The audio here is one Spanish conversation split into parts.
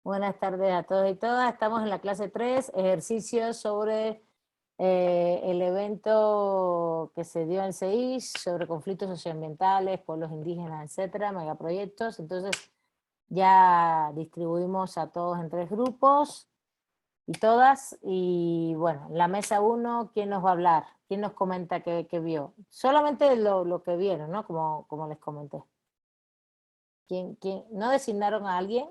Buenas tardes a todos y todas. Estamos en la clase 3, ejercicios sobre el evento que se dio en CEIS, sobre conflictos socioambientales, pueblos indígenas, etcétera, megaproyectos. Entonces, ya distribuimos a todos en 3 grupos y todas. Y bueno, en la mesa 1, ¿quién nos va a hablar? ¿Quién nos comenta que vio? Solamente lo que vieron, ¿no? Como les comenté. ¿Quién? ¿No designaron a alguien?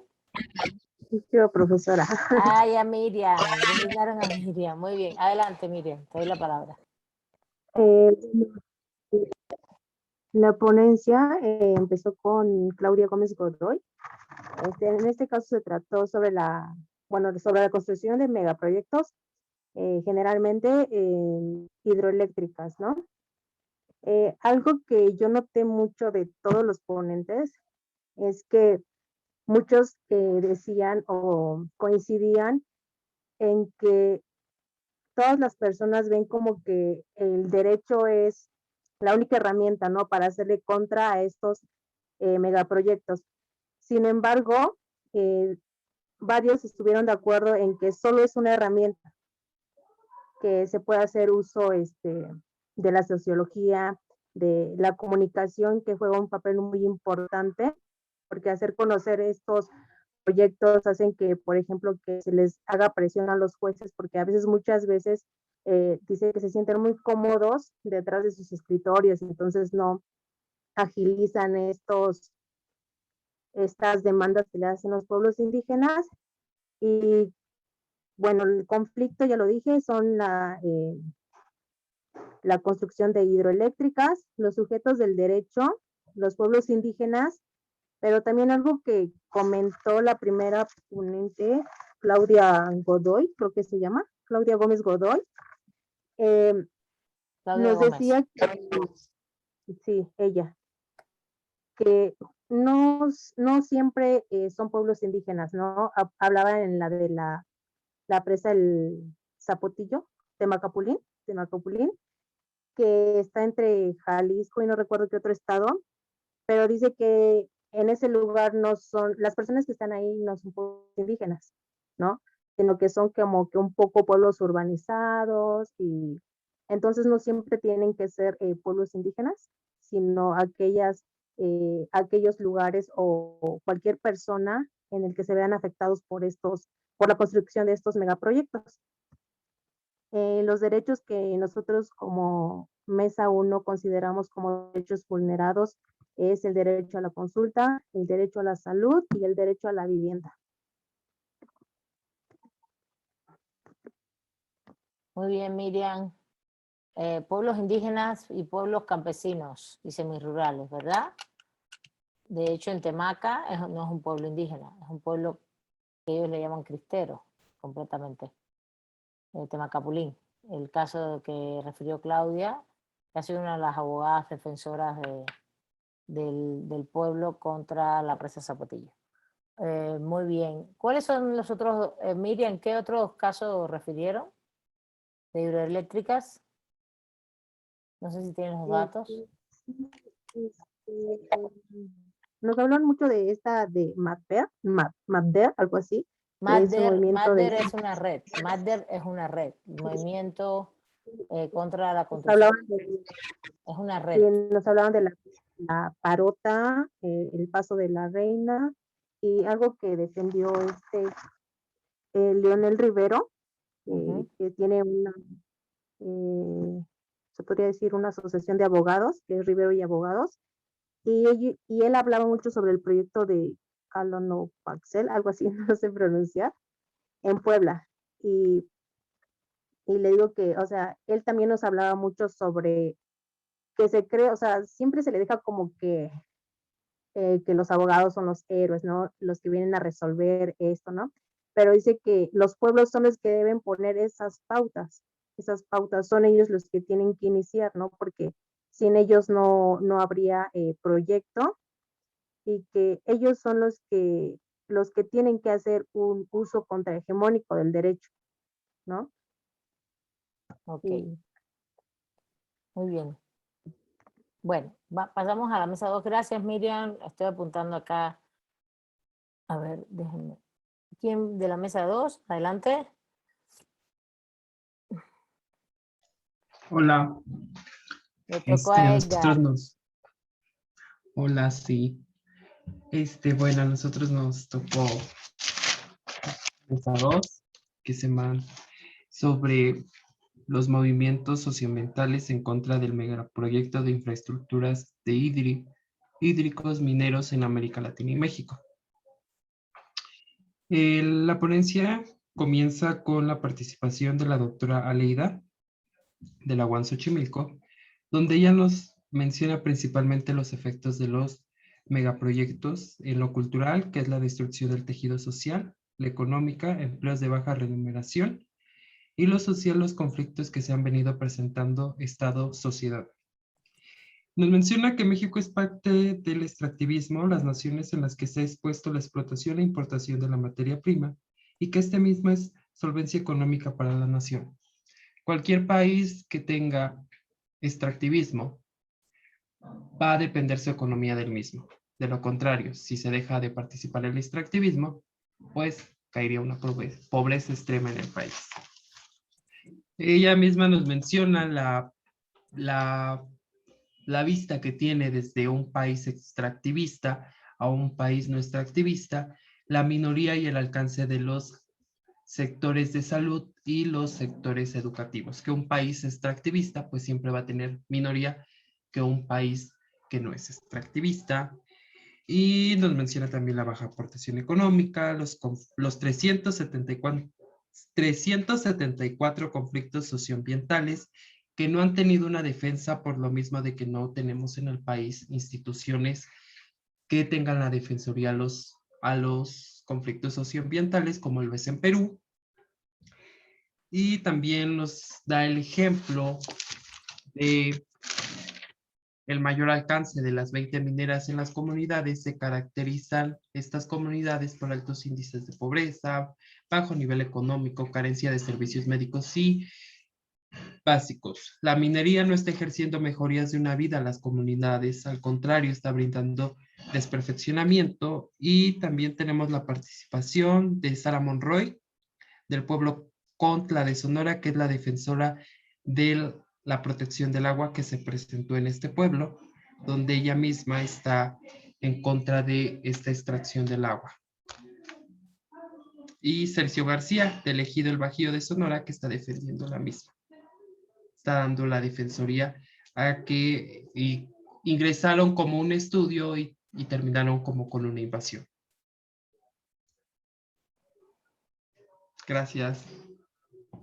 Yo, profesora. Ay, a Miriam, designaron a Miriam. Muy bien, adelante Miriam, te doy la palabra. Eh, la ponencia empezó con Claudia Gómez Godoy. En este caso se trató sobre sobre la construcción de megaproyectos, generalmente hidroeléctricas, ¿no? Algo que yo noté mucho de todos los ponentes es que muchos decían o coincidían en que todas las personas ven como que el derecho es la única herramienta, ¿no? Para hacerle contra a estos megaproyectos. Sin embargo, varios estuvieron de acuerdo en que solo es una herramienta, que se puede hacer uso de la sociología, de la comunicación, que juega un papel muy importante, porque hacer conocer estos proyectos hacen que, por ejemplo, que se les haga presión a los jueces, porque a veces, muchas veces, dice que se sienten muy cómodos detrás de sus escritorios, entonces no agilizan estas demandas que le hacen los pueblos indígenas. Y bueno, el conflicto, ya lo dije, son la construcción de hidroeléctricas, los sujetos del derecho, los pueblos indígenas, pero también algo que comentó la primera ponente, Claudia Godoy, creo que se llama, Claudia Gómez Godoy, Claudia nos Gómez. decía que, sí, ella, que no siempre son pueblos indígenas, ¿no? Hablaba en la de la presa El Zapotillo, Temacapulín, que está entre Jalisco y no recuerdo qué otro estado, pero dice que en ese lugar no son, las personas que están ahí no son pueblos indígenas, ¿no? Sino que son como que un poco pueblos urbanizados y entonces no siempre tienen que ser pueblos indígenas, sino aquellos lugares o cualquier persona en el que se vean afectados por la construcción de estos megaproyectos. Los derechos que nosotros como Mesa 1 consideramos como derechos vulnerados es el derecho a la consulta, el derecho a la salud y el derecho a la vivienda. Muy bien, Miriam. Pueblos indígenas y pueblos campesinos y semirurales, ¿verdad? De hecho, en Temaca no es un pueblo indígena, es un pueblo que ellos le llaman cristero, completamente. Temacapulín. El caso que refirió Claudia, que ha sido una de las abogadas defensoras del pueblo contra la presa Zapotillo. Muy bien. ¿Cuáles son los otros, Miriam, qué otros casos refirieron de hidroeléctricas? No sé si tienen los datos. Nos hablan mucho de esta de MAPDER, algo así, que es un movimiento MADDER es una red. MADDER es una red. Movimiento contra la construcción. Es una red. Nos hablaban de la parota, el paso de la reina y algo que defendió Leonel Rivero, que tiene se podría decir una asociación de abogados, que es Rivero y Abogados, y él hablaba mucho sobre el proyecto de Calonopaxel, algo así, no sé pronunciar, en Puebla. Y le digo que, o sea, él también nos hablaba mucho sobre que se cree, o sea, siempre se le deja como que los abogados son los héroes, ¿no? Los que vienen a resolver esto, ¿no? Pero dice que los pueblos son los que deben poner esas pautas son ellos los que tienen que iniciar, ¿no? Porque sin ellos no habría proyecto y que ellos son los que tienen que hacer un uso contrahegemónico del derecho, ¿no? Ok, Y, muy bien. Bueno, pasamos a la mesa 2. Gracias, Miriam. Estoy apuntando acá. A ver, déjenme. ¿Quién de la mesa 2? Adelante. Hola, Le tocó a a nosotros Edgar. hola, sí. Bueno, a nosotros nos tocó mesa 2, que se llama sobre los movimientos socioambientales en contra del megaproyecto de infraestructuras de hídricos mineros en América Latina y México. La ponencia comienza con la participación de la doctora Aleida de la UAM Xochimilco, donde ella nos menciona principalmente los efectos de los megaproyectos en lo cultural, que es la destrucción del tejido social, la económica, empleos de baja remuneración, y lo social, los conflictos que se han venido presentando Estado-sociedad. Nos menciona que México es parte del extractivismo, las naciones en las que se ha expuesto la explotación e importación de la materia prima, y que este mismo es solvencia económica para la nación. Cualquier país que tenga extractivismo va a depender su economía del mismo. De lo contrario, si se deja de participar en el extractivismo, pues caería una pobreza extrema en el país. Ella misma nos menciona la vista que tiene desde un país extractivista a un país no extractivista, la minoría y el alcance de los sectores de salud y los sectores educativos. Que un país extractivista pues siempre va a tener minoría que un país que no es extractivista. Y nos menciona también la baja aportación económica, los 374 conflictos socioambientales que no han tenido una defensa por lo mismo de que no tenemos en el país instituciones que tengan la defensoría a los conflictos socioambientales, como lo es en Perú. Y también nos da el ejemplo de el mayor alcance de las 20 mineras en las comunidades. Se caracterizan estas comunidades por altos índices de pobreza, bajo nivel económico, carencia de servicios médicos y básicos. La minería no está ejerciendo mejorías de una vida a las comunidades, al contrario, está brindando desperfeccionamiento. Y también tenemos la participación de Sara Monroy, del pueblo Contla de Sonora, que es la defensora de la protección del agua que se presentó en este pueblo, donde ella misma está en contra de esta extracción del agua. Y Sergio García, del Ejido El Bajío de Sonora, que está defendiendo la misma. Está dando la defensoría a que ingresaron como un estudio y terminaron como con una invasión. Gracias.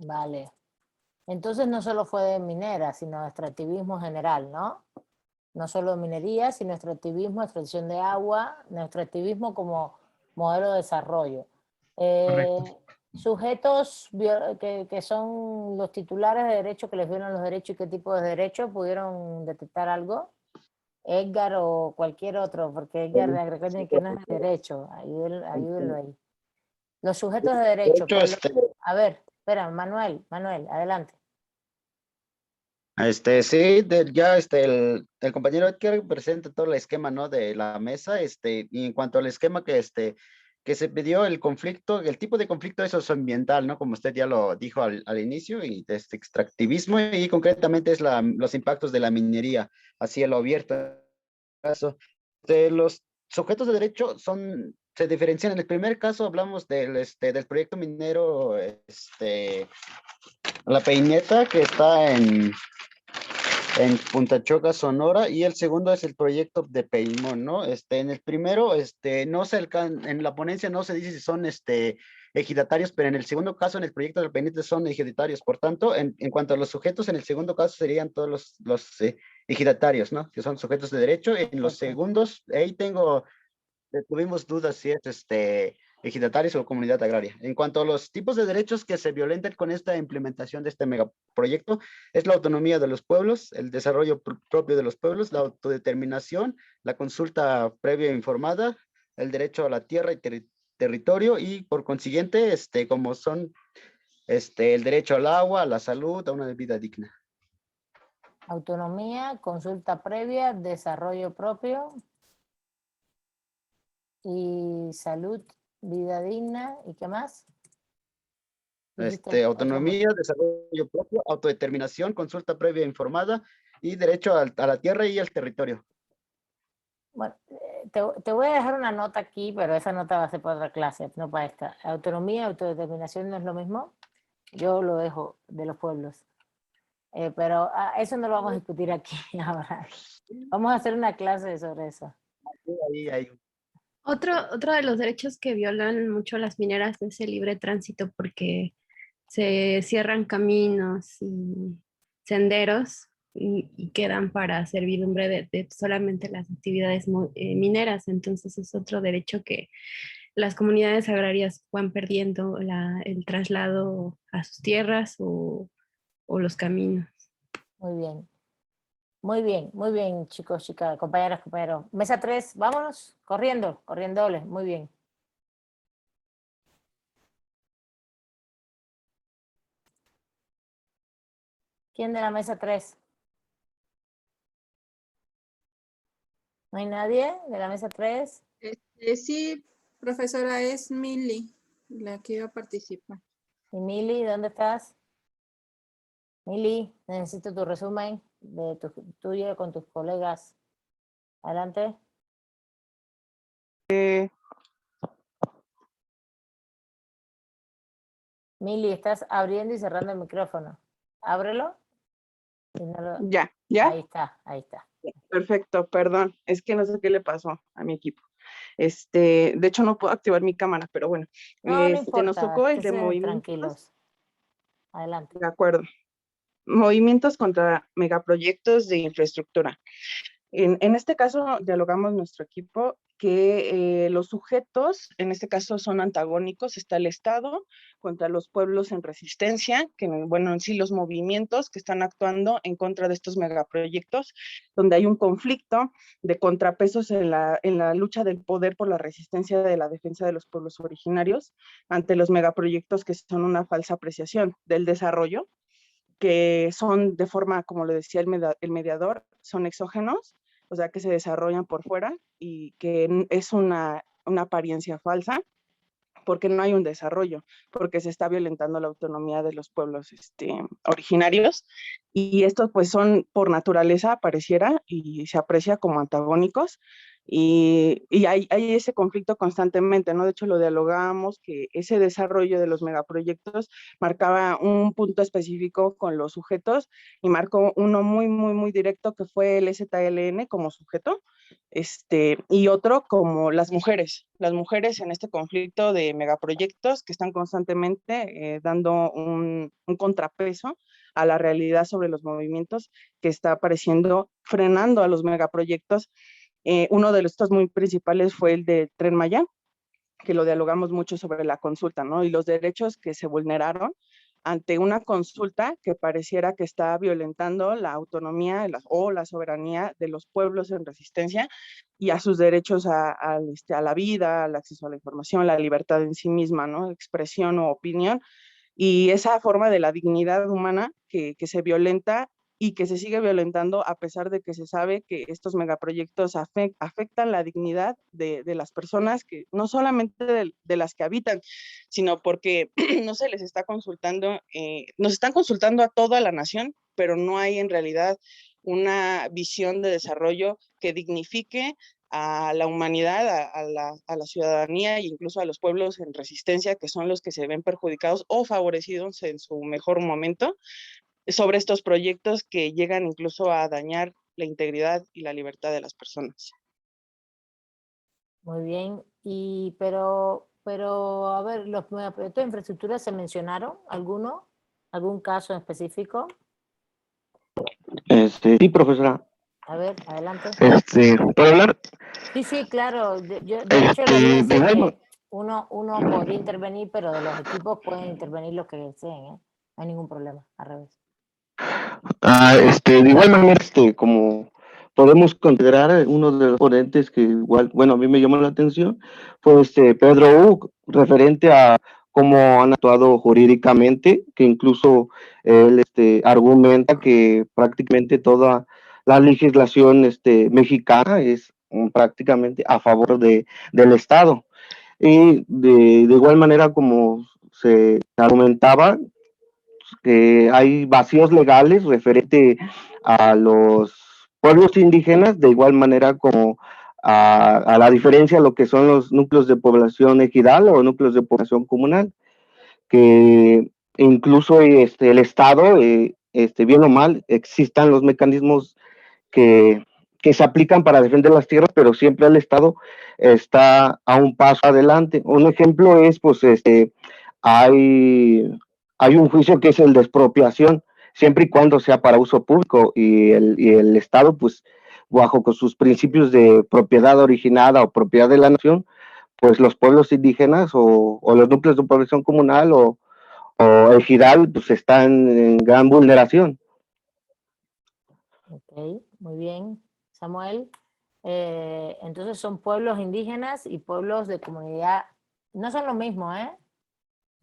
Vale. Entonces no solo fue de minera, sino de extractivismo general, ¿no? No solo de minería, sino extractivismo, extracción de agua, extractivismo como modelo de desarrollo. Correcto. Sujetos que son los titulares de derecho, que les violan los derechos y qué tipo de derechos, ¿pudieron detectar algo? Edgar o cualquier otro, porque Edgar, recuerden que no es de derecho, ayúdenlo ahí. Los sujetos de De derecho, hecho, a ver, espera, Manuel, adelante. sí, ya el compañero Edgar presenta todo el esquema, ¿no? De la mesa, y en cuanto al esquema que se pidió, el conflicto, el tipo de conflicto es socioambiental, ¿no? Como usted ya lo dijo al inicio, y de este extractivismo, y concretamente es los impactos de la minería, así a lo abierto. Caso. Los sujetos de derecho se diferencian. En el primer caso hablamos del proyecto minero, La Peineta, que está en Punta Choca, Sonora, y el segundo es el proyecto de Peimón, ¿no? En el primero, no en la ponencia no se dice si son, ejidatarios, pero en el segundo caso, en el proyecto del Peineta, son ejidatarios. Por tanto, en cuanto a los sujetos, en el segundo caso serían todos los ejidatarios, ¿no? Que son sujetos de derecho. En los segundos, ahí tuvimos dudas si es ejidatarios o comunidad agraria. En cuanto a los tipos de derechos que se violentan con esta implementación de este megaproyecto, es la autonomía de los pueblos, el desarrollo propio de los pueblos, la autodeterminación, la consulta previa e informada, el derecho a la tierra y territorio, y por consiguiente, como son el derecho al agua, a la salud, a una vida digna. Autonomía, consulta previa, desarrollo propio y salud vida digna, ¿y qué más? Dijiste otro más. Autonomía, desarrollo propio, autodeterminación, consulta previa informada y derecho a la tierra y al territorio. Bueno, te voy a dejar una nota aquí, pero esa nota va a ser para otra clase, no para esta. Autonomía y autodeterminación no es lo mismo. Yo lo dejo de los pueblos. Pero eso no lo vamos a discutir aquí ahora. Vamos a hacer una clase sobre eso. Ahí. Otro de los derechos que violan mucho las mineras es el libre tránsito, porque se cierran caminos y senderos y quedan para servidumbre de solamente las actividades mineras. Entonces es otro derecho que las comunidades agrarias van perdiendo, el traslado a sus tierras o los caminos. Muy bien. Muy bien, chicos, chicas, compañeras, compañeros. Mesa 3, vámonos, corriendo, corriéndole, muy bien. ¿Quién de la mesa 3? ¿No hay nadie de la mesa 3? Sí, profesora, es Milly la que iba a participar. ¿Y Mili, dónde estás? Mili, necesito tu resumen de tuyo con tus colegas. Adelante. Mili, estás abriendo y cerrando el micrófono. Ábrelo. Y no lo... Ya. Ahí está. Perfecto, perdón, es que no sé qué le pasó a mi equipo. De hecho no puedo activar mi cámara, pero bueno. No importa, nos tocó el de estén movimientos. tranquilos. Adelante. De acuerdo. Movimientos contra megaproyectos de infraestructura. En este caso, dialogamos nuestro equipo que los sujetos, en este caso, son antagónicos. Está el Estado contra los pueblos en resistencia, que, bueno, en sí los movimientos que están actuando en contra de estos megaproyectos, donde hay un conflicto de contrapesos en la lucha del poder por la resistencia de la defensa de los pueblos originarios ante los megaproyectos que son una falsa apreciación del desarrollo, que son de forma, como lo decía el mediador, son exógenos, o sea, que se desarrollan por fuera y que es una apariencia falsa, porque no hay un desarrollo, porque se está violentando la autonomía de los pueblos originarios, y estos pues son por naturaleza, pareciera, y se aprecia como antagónicos, y hay ese conflicto constantemente, ¿no? De hecho lo dialogamos, que ese desarrollo de los megaproyectos marcaba un punto específico con los sujetos, y marcó uno muy, muy, muy directo, que fue el ZLN como sujeto, y otro como las mujeres en este conflicto de megaproyectos que están constantemente dando un contrapeso a la realidad sobre los movimientos que está apareciendo, frenando a los megaproyectos. Uno de los estos muy principales fue el de Tren Maya, que lo dialogamos mucho sobre la consulta, ¿no? Y los derechos que se vulneraron ante una consulta que pareciera que está violentando la autonomía o la soberanía de los pueblos en resistencia y a sus derechos a la vida, al acceso a la información, la libertad en sí misma, ¿no? Expresión o opinión, y esa forma de la dignidad humana que se violenta y que se sigue violentando a pesar de que se sabe que estos megaproyectos afectan la dignidad de las personas, que no solamente de las que habitan, sino porque no se les está consultando, nos están consultando a toda la nación, pero no hay en realidad una visión de desarrollo que dignifique a la humanidad, a la ciudadanía e incluso a los pueblos en resistencia, que son los que se ven perjudicados o favorecidos en su mejor momento sobre estos proyectos que llegan incluso a dañar la integridad y la libertad de las personas. Muy bien, pero a ver, los proyectos de infraestructura se mencionaron, ¿alguno? ¿Algún caso en específico? Sí, profesora. A ver, adelante. ¿Puedo hablar? Sí, claro. Yo, de hecho, le iba a decir Igual, que uno podría intervenir, pero de los equipos pueden intervenir los que deseen, ¿eh? No hay ningún problema, al revés. de igual manera, como podemos considerar, uno de los ponentes que igual, bueno, a mí me llamó la atención, fue Pedro Uc, referente a cómo han actuado jurídicamente, que incluso él argumenta que prácticamente toda la legislación mexicana es prácticamente a favor del Estado. Y de igual manera, como se argumentaba, que hay vacíos legales referente a los pueblos indígenas, de igual manera como a la diferencia de lo que son los núcleos de población ejidal o núcleos de población comunal, que incluso el Estado, bien o mal, existan los mecanismos que se aplican para defender las tierras, pero siempre el Estado está a un paso adelante. Un ejemplo es, pues, hay un juicio que es el de expropiación, siempre y cuando sea para uso público, y el Estado, pues, bajo con sus principios de propiedad originada o propiedad de la nación, pues los pueblos indígenas o los núcleos de población comunal o ejidal, pues están en gran vulneración. Ok, muy bien, Samuel. Entonces son pueblos indígenas y pueblos de comunidad. No son lo mismo, ¿eh?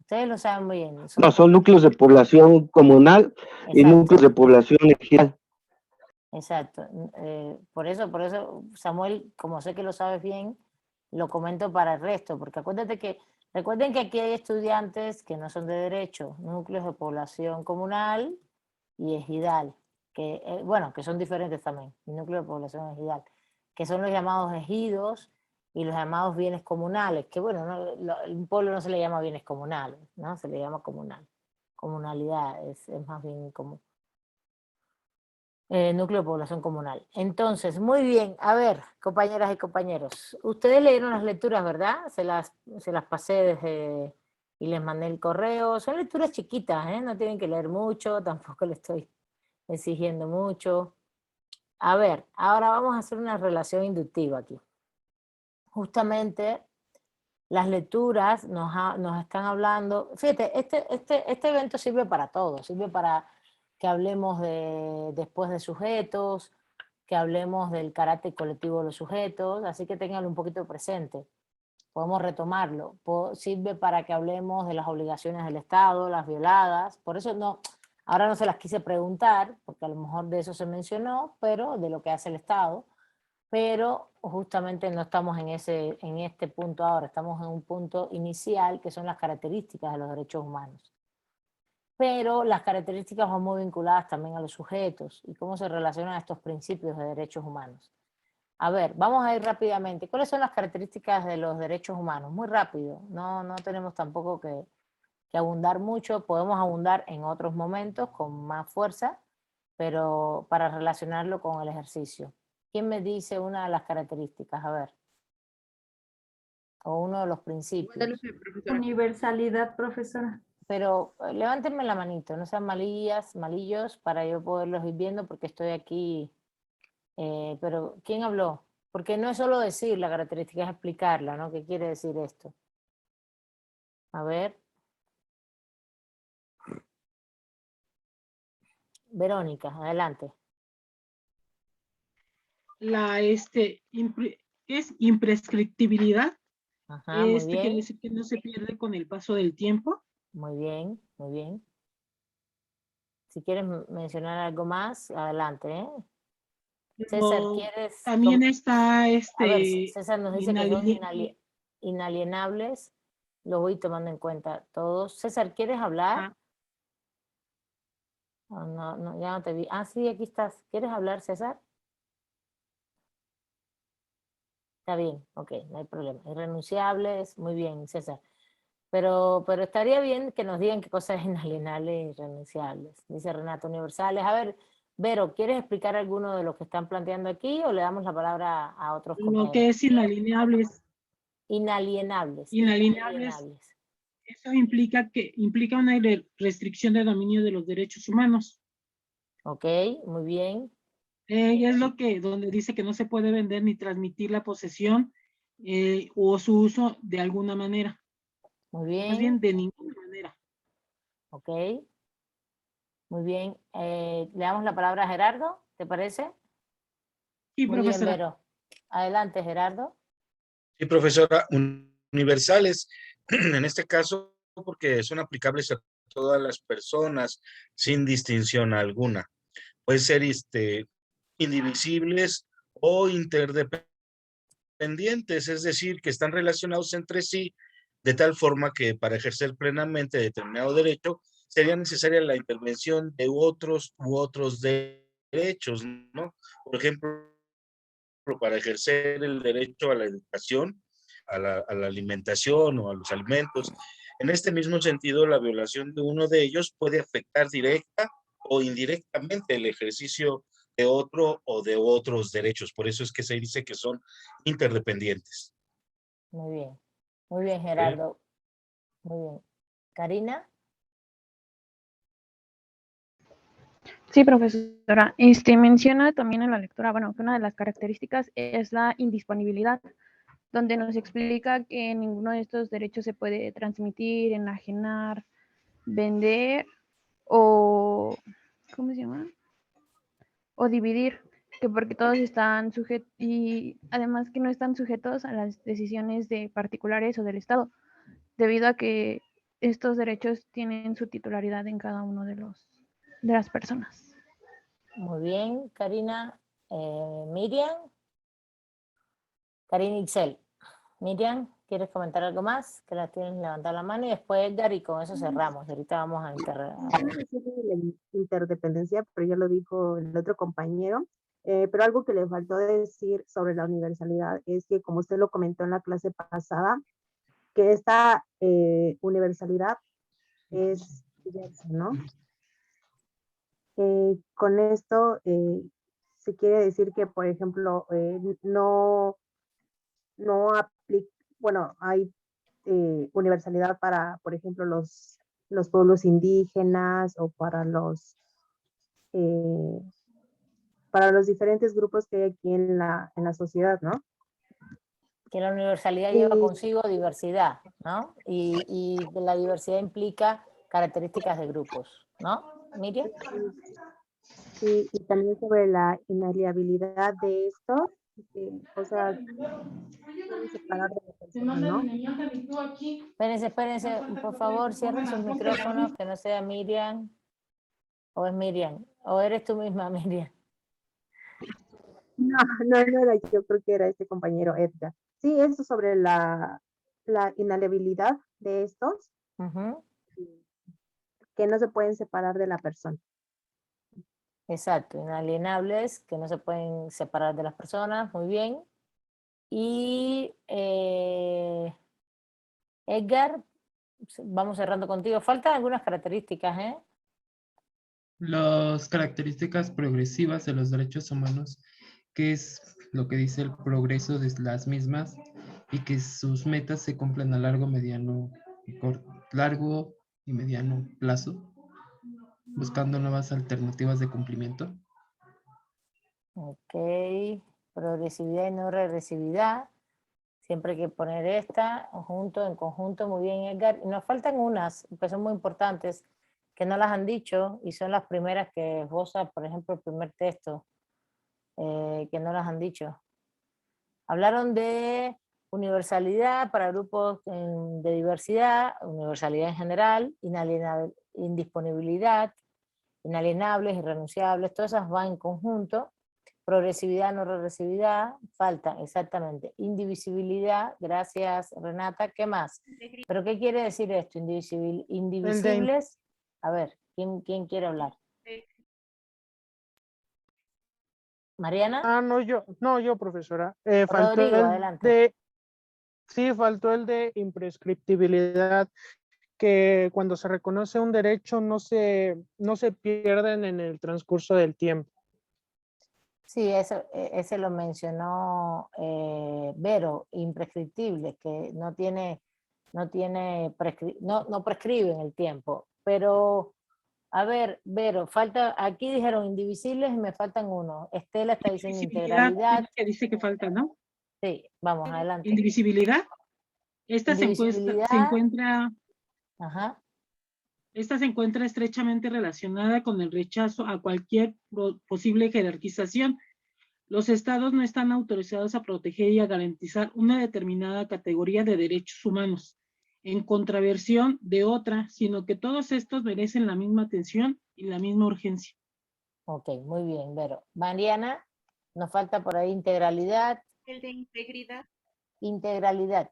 Ustedes lo saben muy bien. No, son núcleos de población comunal y Exacto. núcleos de población ejidal. Exacto. Por eso, Samuel, como sé que lo sabes bien, lo comento para el resto, porque recuerden que aquí hay estudiantes que no son de derecho, núcleos de población comunal y ejidal, que, bueno, que son diferentes también, el núcleo de población ejidal, que son los llamados ejidos y los llamados bienes comunales, que bueno, un pueblo no se le llama bienes comunales, ¿no? Se le llama comunal. Comunalidad es más bien como núcleo de población comunal. Entonces, muy bien, a ver, compañeras y compañeros, ustedes leyeron las lecturas, ¿verdad? Se las pasé y les mandé el correo. Son lecturas chiquitas, ¿eh? No tienen que leer mucho, tampoco le estoy exigiendo mucho. A ver, ahora vamos a hacer una relación inductiva aquí. Justamente las lecturas nos están hablando, fíjate, este evento sirve para todo, sirve para que hablemos después de sujetos, que hablemos del carácter colectivo de los sujetos, así que ténganlo un poquito presente. Podemos retomarlo. Sirve para que hablemos de las obligaciones del Estado, las violadas, por eso ahora no se las quise preguntar, porque a lo mejor de eso se mencionó, pero de lo que hace el Estado, pero justamente no estamos en este punto ahora, estamos en un punto inicial que son las características de los derechos humanos. Pero las características van muy vinculadas también a los sujetos y cómo se relacionan estos principios de derechos humanos. A ver, vamos a ir rápidamente. ¿Cuáles son las características de los derechos humanos? Muy rápido, no tenemos tampoco que abundar mucho, podemos abundar en otros momentos con más fuerza, pero para relacionarlo con el ejercicio. ¿Quién me dice una de las características? A ver. O uno de los principios. Universalidad, profesora. Pero levántenme la manito, no sean malillos, para yo poderlos ir viendo porque estoy aquí. Pero, ¿quién habló? Porque no es solo decir la característica, es explicarla, ¿no? ¿Qué quiere decir esto? A ver. Verónica, adelante. Es imprescriptibilidad. Ajá, muy bien. Quiere decir que no se pierde con el paso del tiempo. Muy bien, muy bien. Si quieres mencionar algo más, adelante, ¿eh? César, ¿quieres? También está A ver, César nos dice que son inalienables. Lo voy tomando en cuenta todos. César, ¿quieres hablar? Oh, no, ya no te vi. Ah, sí, aquí estás. ¿Quieres hablar, César? Está bien, ok, no hay problema. Irrenunciables, muy bien, César. Pero estaría bien que nos digan qué cosas es inalienables e irrenunciables. Dice Renato, universales. A ver, Vero, ¿quieres explicar alguno de lo que están planteando aquí o le damos la palabra a otros compañeros? Lo que es inalienables. Inalienables. Eso implica una restricción de dominio de los derechos humanos. Ok, muy bien. Es donde dice que no se puede vender ni transmitir la posesión o su uso de alguna manera. Muy bien. Más bien de ninguna manera. Ok. Muy bien. Le damos la palabra a Gerardo, ¿te parece? Sí, muy profesora. Bien, Vero. Adelante, Gerardo. Sí, profesora, universales, en este caso, porque son aplicables a todas las personas sin distinción alguna. Puede ser indivisibles o interdependientes interdependientes, es decir, que están relacionados entre sí de tal forma que para ejercer plenamente determinado derecho sería necesaria la intervención de otros u otros derechos, ¿no? Por ejemplo, para ejercer el derecho a la educación, a la alimentación o a los alimentos. En este mismo sentido, la violación de uno de ellos puede afectar directa o indirectamente el ejercicio de otro o de otros derechos. Por eso es que se dice que son interdependientes. Muy bien, Gerardo. Muy bien. Karina. Sí, profesora. Menciona también en la lectura, bueno, que una de las características es la indisponibilidad, donde nos explica que ninguno de estos derechos se puede transmitir, enajenar, vender o, ¿cómo se llama? O dividir, que porque todos están sujetos, y además que no están sujetos a las decisiones de particulares o del Estado, debido a que estos derechos tienen su titularidad en cada uno de las personas. Muy bien, Karina. Miriam. Karina Ixel. Miriam, ¿quieres comentar algo más? Que la tienes levantada la mano y después Edgar y con eso cerramos. Ahorita vamos a La interdependencia, pero ya lo dijo el otro compañero. Pero algo que le faltó decir sobre la universalidad es que, como usted lo comentó en la clase pasada, que esta universalidad es diversa, ¿no? Con esto se quiere decir que, por ejemplo, no aplica, bueno, hay universalidad para, por ejemplo, los pueblos indígenas o para los diferentes grupos que hay aquí en la sociedad, ¿no? Que la universalidad lleva consigo diversidad, ¿no? Y la diversidad implica características de grupos, ¿no? Miriam. Sí, y también sobre la inaliabilidad de esto, o sea, separar de la persona, ¿no? Espérense, por favor, cierren sus micrófonos, que no sea Miriam, o es Miriam, o eres tú misma, Miriam. No era yo, creo que era este compañero Edgar. Sí, eso sobre la inaliabilidad de estos, que no se pueden separar de la persona. Exacto, inalienables, que no se pueden separar de las personas, muy bien. Y Edgar, vamos cerrando contigo. Faltan algunas características, ¿eh? Las características progresivas de los derechos humanos, que es lo que dice el progreso de las mismas y que sus metas se cumplen a largo, mediano y mediano plazo, buscando nuevas alternativas de cumplimiento. Ok, progresividad y no regresividad. Siempre hay que poner esta en conjunto, muy bien, Edgar. Y nos faltan unas que son muy importantes, que no las han dicho, y son las primeras que esboza, por ejemplo, el primer texto, que no las han dicho. Hablaron de universalidad para grupos de diversidad, universalidad en general, indisponibilidad, inalienables, irrenunciables, todas esas van en conjunto. Progresividad, no regresividad, falta, exactamente. Indivisibilidad, gracias Renata, ¿qué más? ¿Pero qué quiere decir esto? Indivisibles, a ver, ¿quién quiere hablar? ¿Mariana? No, yo, profesora. Rodrigo, adelante. Sí, faltó el de imprescriptibilidad, que cuando se reconoce un derecho no se pierden en el transcurso del tiempo. Sí, ese lo mencionó Vero, imprescriptible, que no prescribe en el tiempo. Pero, a ver, Vero, aquí dijeron indivisibles y me faltan uno. Estela está diciendo integralidad. Que dice que falta, ¿no? Sí, vamos, adelante. Indivisibilidad. Esta se encuentra... Ajá. Esta se encuentra estrechamente relacionada con el rechazo a cualquier posible jerarquización. Los estados no están autorizados a proteger y a garantizar una determinada categoría de derechos humanos en contraversión de otra, sino que todos estos merecen la misma atención y la misma urgencia. Ok, muy bien, Vero. Mariana, nos falta por ahí integralidad. El de integridad. integralidad.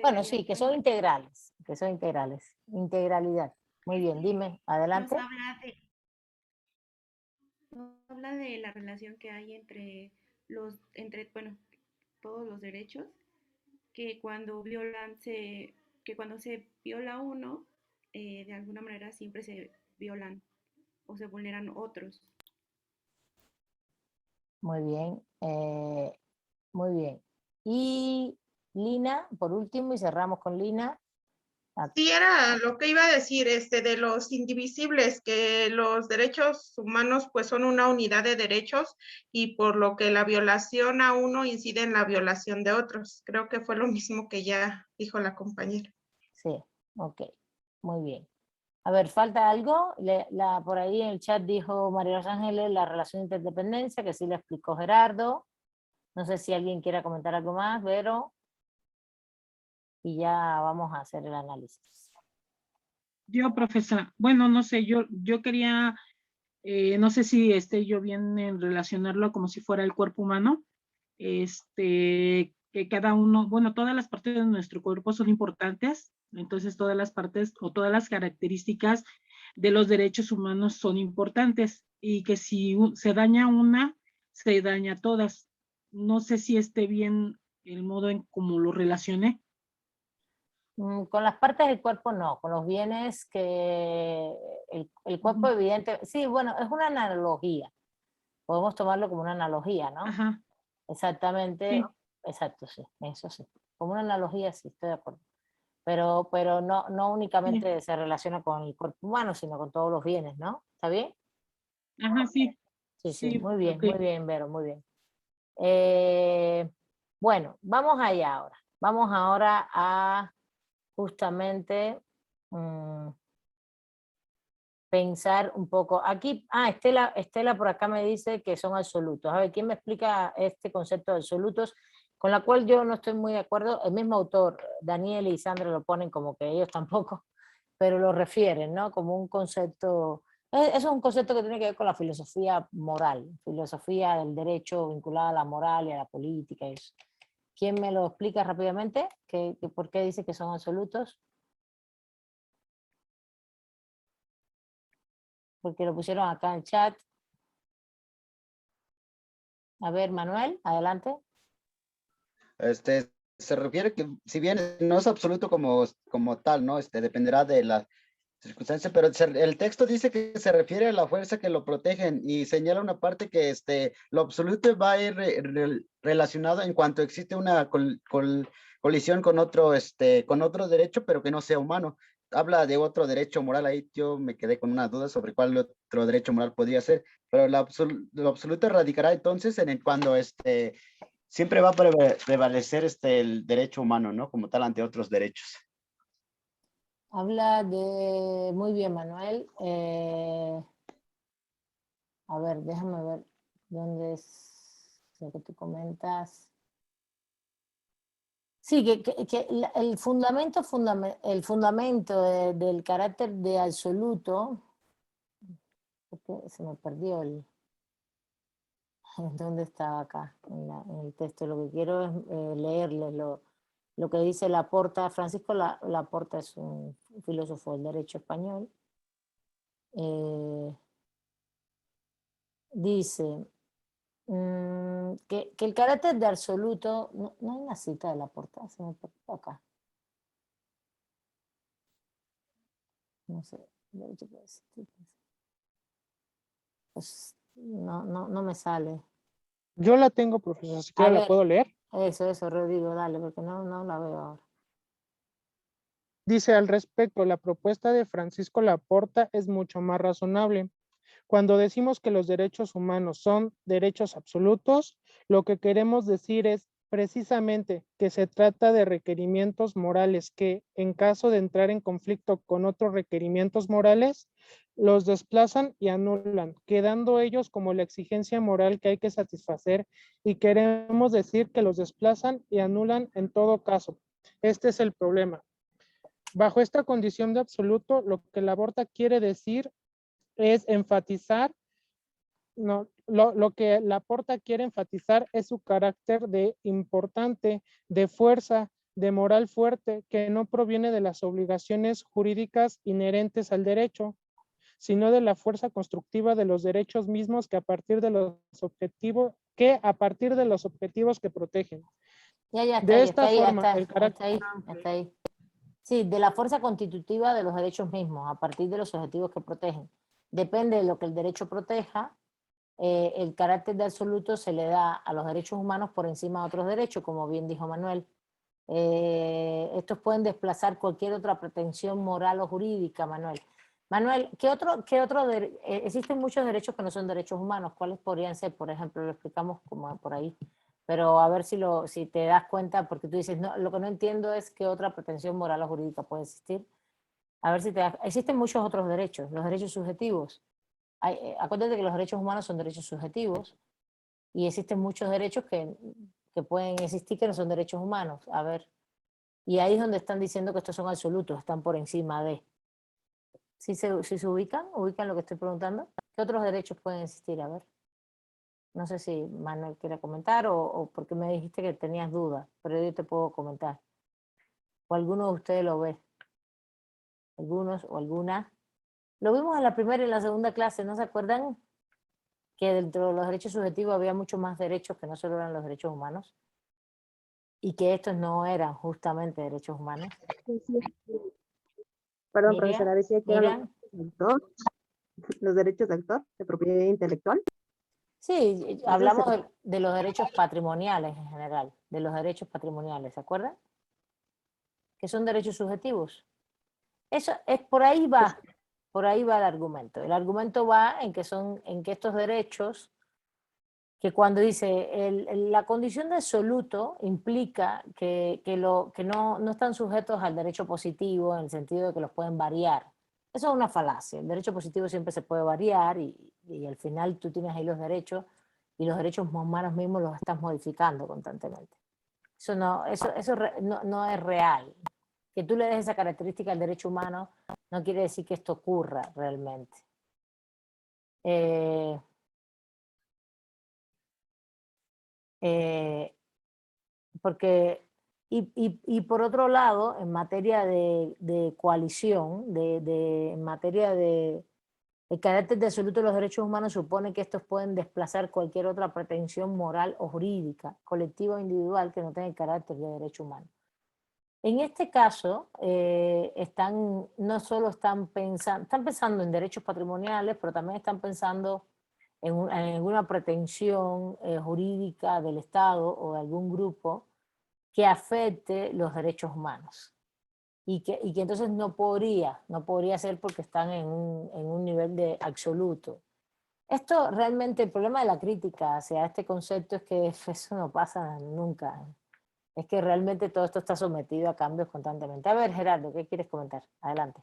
Bueno, sí, que son integrales, integralidad. Muy bien, dime, adelante. Nos habla de la relación que hay entre bueno, todos los derechos, que cuando cuando se viola uno, de alguna manera siempre se violan o se vulneran otros. Muy bien, muy bien. Y Lina, por último, y cerramos con Lina. Sí, era lo que iba a decir, de los indivisibles, que los derechos humanos pues son una unidad de derechos y por lo que la violación a uno incide en la violación de otros. Creo que fue lo mismo que ya dijo la compañera. Sí, ok, muy bien. A ver, ¿falta algo? Por ahí en el chat dijo María Los Ángeles la relación de interdependencia, que sí le explicó Gerardo. No sé si alguien quiera comentar algo más, Vero. Y ya vamos a hacer el análisis. Yo, profesora, bueno, no sé, yo quería, no sé si esté yo bien en relacionarlo como si fuera el cuerpo humano, que cada uno, bueno, todas las partes de nuestro cuerpo son importantes, entonces todas las partes o todas las características de los derechos humanos son importantes y que si se daña una, se daña todas. No sé si esté bien el modo en cómo lo relacioné. Con las partes del cuerpo no, con los bienes que el cuerpo evidente, sí, bueno, es una analogía, podemos tomarlo como una analogía, ¿no? Ajá. Exactamente, Sí. Exacto, sí, eso sí, como una analogía sí, estoy de acuerdo, pero no únicamente se relaciona con el cuerpo humano, sino con todos los bienes, ¿no? ¿Está bien? Ajá, sí. Sí, muy ok. bien, Vero, muy bien. Bueno, vamos ahora a justamente pensar un poco. Aquí, Estela por acá me dice que son absolutos. A ver, ¿quién me explica este concepto de absolutos? Con la cual yo no estoy muy de acuerdo. El mismo autor, Daniel y Sandra, lo ponen como que ellos tampoco, pero lo refieren, ¿no? Como un concepto. Eso es un concepto que tiene que ver con la filosofía moral, filosofía del derecho vinculada a la moral y a la política. Y eso. ¿Quién me lo explica rápidamente? ¿Por qué dice que son absolutos? Porque lo pusieron acá en el chat. A ver, Manuel, adelante. Se refiere que, si bien no es absoluto como tal, ¿no? Dependerá de la circunstancia, pero el texto dice que se refiere a la fuerza que lo protegen y señala una parte que lo absoluto va a ir relacionado en cuanto existe una colisión con otro derecho, pero que no sea humano. Habla de otro derecho moral, ahí yo me quedé con una duda sobre cuál otro derecho moral podría ser, pero lo absoluto radicará entonces en cuando siempre va a prevalecer el derecho humano, ¿no? Como tal ante otros derechos. Habla de... Muy bien, Manuel. A ver, déjame ver dónde es lo que tú comentas. Sí, que el fundamento del carácter de absoluto, porque se me perdió ¿dónde estaba acá? En el texto. Lo que quiero es leerles lo que dice Laporta. Francisco Laporta es un filósofo del derecho español. Dice que el carácter de absoluto, no hay una cita de Laporta, se me perdió acá. No sé, pues no me sale. Yo la tengo, profesor, si quiere la puedo leer. Eso, Rodrigo, dale, porque no la veo ahora. Dice al respecto, la propuesta de Francisco Laporta es mucho más razonable. Cuando decimos que los derechos humanos son derechos absolutos, lo que queremos decir es precisamente que se trata de requerimientos morales que, en caso de entrar en conflicto con otros requerimientos morales, los desplazan y anulan, quedando ellos como la exigencia moral que hay que satisfacer, y queremos decir que los desplazan y anulan en todo caso. Este es el problema. Bajo esta condición de absoluto, lo que Laporta quiere decir es enfatizar No, lo que Laporta quiere enfatizar es su carácter de importante, de fuerza, de moral fuerte, que no proviene de las obligaciones jurídicas inherentes al derecho, sino de la fuerza constructiva de los derechos mismos que a partir de los objetivos que protegen. Ya está De ahí, esta forma, el está carácter... ahí, está ahí. Sí, de la fuerza constitutiva de los derechos mismos, a partir de los objetivos que protegen. Depende de lo que el derecho proteja, el carácter de absoluto se le da a los derechos humanos por encima de otros derechos, como bien dijo Manuel. Estos pueden desplazar cualquier otra pretensión moral o jurídica, Manuel. Manuel, existen muchos derechos que no son derechos humanos. ¿Cuáles podrían ser? Por ejemplo, lo explicamos como por ahí. Pero a ver si te das cuenta, porque tú dices, no, lo que no entiendo es qué otra pretensión moral o jurídica puede existir. A ver si existen muchos otros derechos, los derechos subjetivos. Acuérdate que los derechos humanos son derechos subjetivos y existen muchos derechos que pueden existir que no son derechos humanos. A ver, y ahí es donde están diciendo que estos son absolutos, están por encima de. ¿Sí se ubican lo que estoy preguntando? ¿Qué otros derechos pueden existir? A ver. No sé si Manuel quiere comentar o porque me dijiste que tenías dudas, pero yo te puedo comentar. O alguno de ustedes lo ve. Algunos o alguna. Lo vimos en la primera y en la segunda clase, ¿no se acuerdan? Que dentro de los derechos subjetivos había muchos más derechos que no solo eran los derechos humanos. Y que estos no eran justamente derechos humanos. Perdón, Miriam, profesora, decía que eran los derechos de autor, de propiedad intelectual. Sí, hablamos de los derechos patrimoniales en general, de los derechos patrimoniales, ¿se acuerdan? Que son derechos subjetivos. Eso es por ahí va el argumento. El argumento va en que estos derechos, que cuando dice la condición de absoluto implica que no están sujetos al derecho positivo en el sentido de que los pueden variar. Eso es una falacia. El derecho positivo siempre se puede variar y al final tú tienes ahí los derechos y los derechos humanos mismos los estás modificando constantemente. Eso no es real. Que tú le des esa característica al derecho humano no quiere decir que esto ocurra realmente. Porque, y por otro lado, en materia de coalición, en materia de el carácter de absoluto de los derechos humanos supone que estos pueden desplazar cualquier otra pretensión moral o jurídica, colectiva o individual, que no tenga el carácter de derecho humano. En este caso, no solo están pensando en derechos patrimoniales, pero también están pensando en alguna pretensión jurídica del Estado o de algún grupo que afecte los derechos humanos. Y que entonces no podría ser porque están en un nivel de absoluto. Esto realmente, el problema de la crítica hacia este concepto es que eso no pasa nunca. Es que realmente todo esto está sometido a cambios constantemente. A ver, Gerardo, ¿qué quieres comentar? Adelante.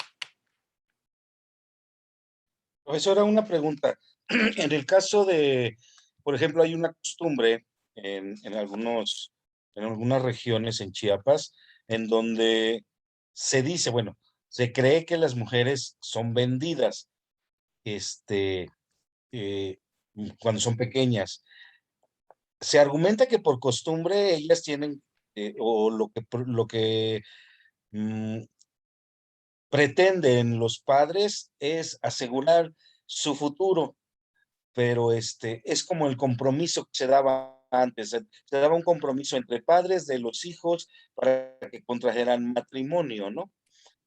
Profesora, una pregunta. En el caso de, por ejemplo, hay una costumbre en algunas regiones en Chiapas en donde se dice, bueno, se cree que las mujeres son vendidas cuando son pequeñas. Se argumenta que por costumbre ellas tienen, o lo que pretenden los padres es asegurar su futuro, pero es como el compromiso que se daba antes. Se daba un compromiso entre padres de los hijos para que contrajeran matrimonio, ¿no?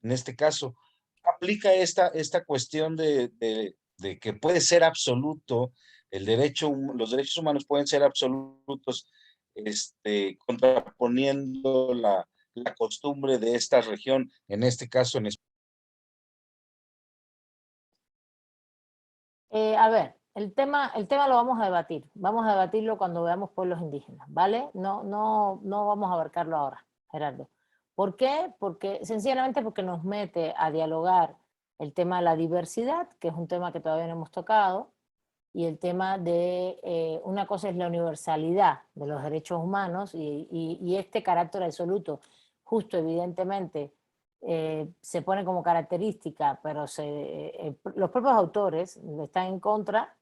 En este caso, aplica esta cuestión de que puede ser absoluto, los derechos humanos pueden ser absolutos, contraponiendo la costumbre de esta región, en este caso en España. A ver, el tema lo vamos a debatirlo cuando veamos pueblos indígenas, ¿vale? No vamos a abarcarlo ahora, Gerardo. ¿Por qué? Sencillamente porque nos mete a dialogar el tema de la diversidad, que es un tema que todavía no hemos tocado, y el tema de, una cosa es la universalidad de los derechos humanos y este carácter absoluto, justo evidentemente, se pone como característica, pero los propios autores están en contra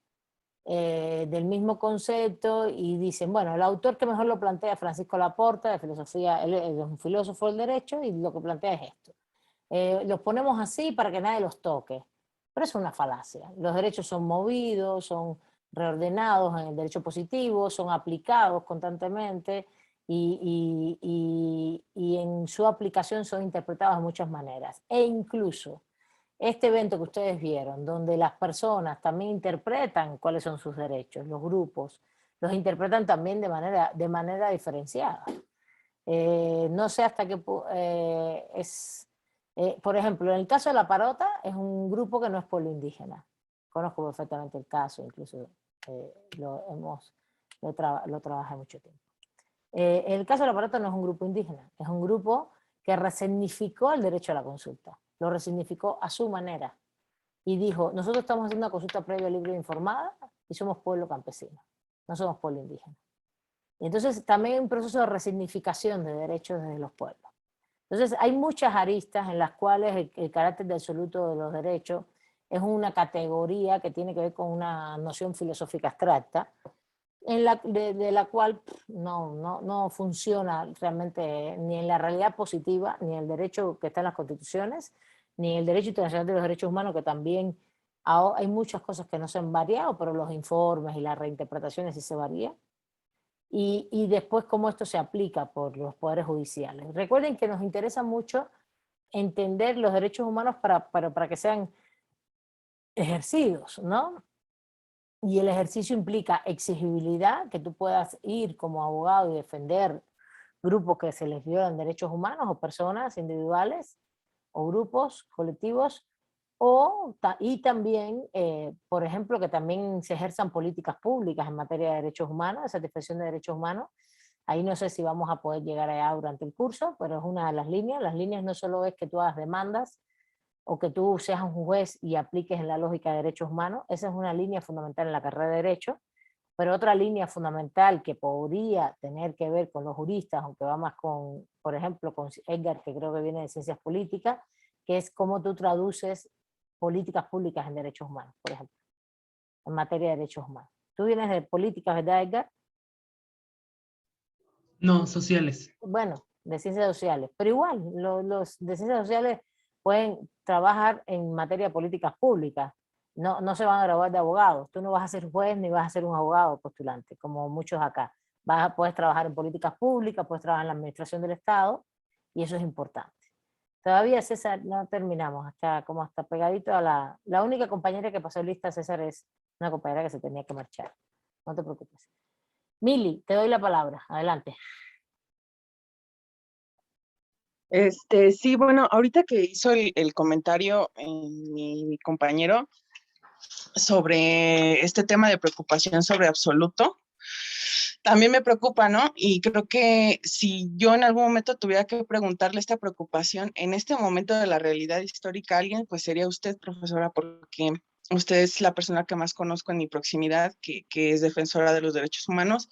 del mismo concepto y dicen, bueno, el autor que mejor lo plantea es Francisco Laporta, de filosofía, él es un filósofo del derecho y lo que plantea es esto. Los ponemos así para que nadie los toque, pero eso es una falacia. Los derechos son movidos, son reordenados en el derecho positivo, son aplicados constantemente y en su aplicación son interpretados de muchas maneras. E incluso este evento que ustedes vieron, donde las personas también interpretan cuáles son sus derechos, los grupos, los interpretan también de manera diferenciada. No sé hasta qué por ejemplo, en el caso de La Parota es un grupo que no es pueblo indígena. Conozco perfectamente el caso, incluso lo trabajé mucho tiempo. En el caso de La Parota no es un grupo indígena, es un grupo que resignificó el derecho a la consulta, lo resignificó a su manera y dijo, nosotros estamos haciendo una consulta previa, libre e informada y somos pueblo campesino, no somos pueblo indígena. Y entonces también hay un proceso de resignificación de derechos desde los pueblos. Entonces hay muchas aristas en las cuales el carácter de absoluto de los derechos es una categoría que tiene que ver con una noción filosófica abstracta, de la cual no funciona realmente ni en la realidad positiva, ni el derecho que está en las constituciones, ni el derecho internacional de los derechos humanos, que también hay muchas cosas que no se han variado, pero los informes y las reinterpretaciones sí se varían. Y después cómo esto se aplica por los poderes judiciales. Recuerden que nos interesa mucho entender los derechos humanos para que sean ejercidos, ¿no? Y el ejercicio implica exigibilidad, que tú puedas ir como abogado y defender grupos que se les violan derechos humanos o personas individuales o grupos colectivos, y también, por ejemplo, que también se ejerzan políticas públicas en materia de derechos humanos, de satisfacción de derechos humanos. Ahí no sé si vamos a poder llegar allá durante el curso, pero es una de las líneas. Las líneas no solo es que tú hagas demandas o que tú seas un juez y apliques en la lógica de derechos humanos, esa es una línea fundamental en la carrera de Derecho, pero otra línea fundamental que podría tener que ver con los juristas, aunque va más con, por ejemplo, con Edgar, que creo que viene de Ciencias Políticas, que es cómo tú traduces políticas públicas en derechos humanos, por ejemplo, en materia de derechos humanos. Tú vienes de políticas, ¿verdad, Edgar? No, sociales. Bueno, de ciencias sociales, pero igual, los de ciencias sociales pueden trabajar en materia de políticas públicas, no se van a graduar de abogados, tú no vas a ser juez ni vas a ser un abogado postulante, como muchos acá. Puedes trabajar en políticas públicas, puedes trabajar en la administración del Estado, y eso es importante. Todavía, César, no terminamos, hasta pegadito a la única compañera que pasó lista, César, es una compañera que se tenía que marchar. No te preocupes. Mili, te doy la palabra, adelante. Sí, bueno, ahorita que hizo el comentario mi compañero sobre este tema de preocupación sobre absoluto, también me preocupa, ¿no? Y creo que si yo en algún momento tuviera que preguntarle esta preocupación en este momento de la realidad histórica a alguien, pues sería usted, profesora, porque usted es la persona que más conozco en mi proximidad, que es defensora de los derechos humanos.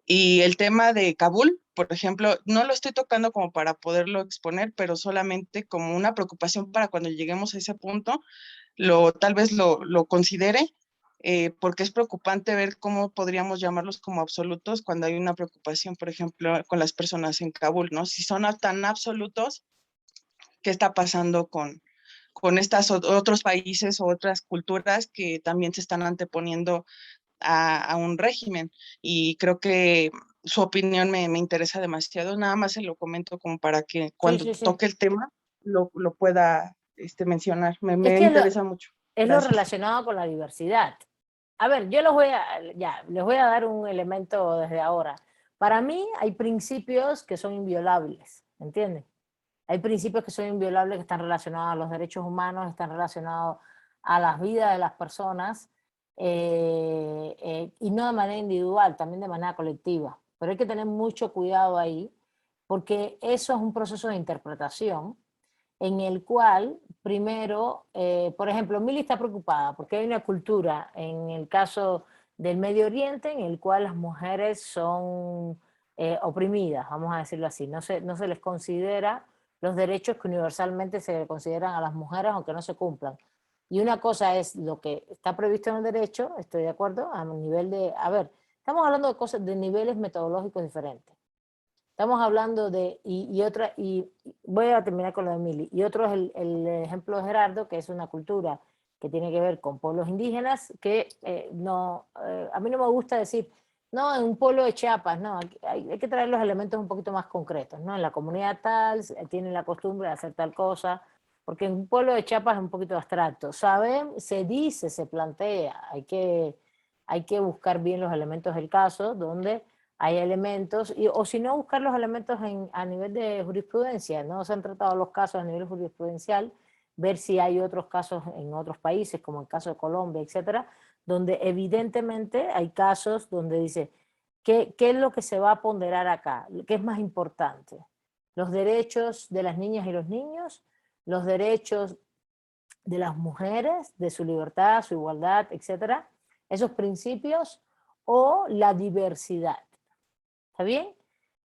Y el tema de Kabul, por ejemplo, no lo estoy tocando como para poderlo exponer, pero solamente como una preocupación para cuando lleguemos a ese punto, tal vez lo considere, porque es preocupante ver cómo podríamos llamarlos como absolutos cuando hay una preocupación, por ejemplo, con las personas en Kabul, ¿no? Si son tan absolutos, ¿qué está pasando con estos otros países o otras culturas que también se están anteponiendo a un régimen? Y creo que su opinión me interesa demasiado. Nada más se lo comento como para que cuando toque el tema lo pueda mencionar. Me interesa mucho. Es lo relacionado con la diversidad. A ver, yo les voy a dar un elemento desde ahora. Para mí hay principios que son inviolables, ¿entienden? Hay principios que son inviolables, que están relacionados a los derechos humanos, están relacionados a las vidas de las personas, y no de manera individual, también de manera colectiva. Pero hay que tener mucho cuidado ahí, porque eso es un proceso de interpretación en el cual, primero, por ejemplo, Mili está preocupada porque hay una cultura, en el caso del Medio Oriente, en el cual las mujeres son oprimidas, vamos a decirlo así, no se les considera los derechos que universalmente se consideran a las mujeres, aunque no se cumplan. Y una cosa es lo que está previsto en el derecho, estoy de acuerdo, a nivel de, a ver, estamos hablando de cosas de niveles metodológicos diferentes. Estamos hablando de, y voy a terminar con lo de Mili, y otro es el ejemplo de Gerardo, que es una cultura que tiene que ver con pueblos indígenas, que a mí no me gusta decir, no, en un pueblo de Chiapas, no, hay que traer los elementos un poquito más concretos, ¿no? En la comunidad tal, tienen la costumbre de hacer tal cosa, porque en un pueblo de Chiapas es un poquito abstracto, ¿saben? Se dice, se plantea, hay que buscar bien los elementos del caso, donde hay elementos, o si no, buscar los elementos a nivel de jurisprudencia, no se han tratado los casos a nivel jurisprudencial, ver si hay otros casos en otros países, como el caso de Colombia, etcétera, donde evidentemente hay casos donde dice, ¿qué es lo que se va a ponderar acá? ¿Qué es más importante? ¿Los derechos de las niñas y los niños? ¿Los derechos de las mujeres, de su libertad, su igualdad, etcétera? ¿Esos principios o la diversidad? ¿Está bien?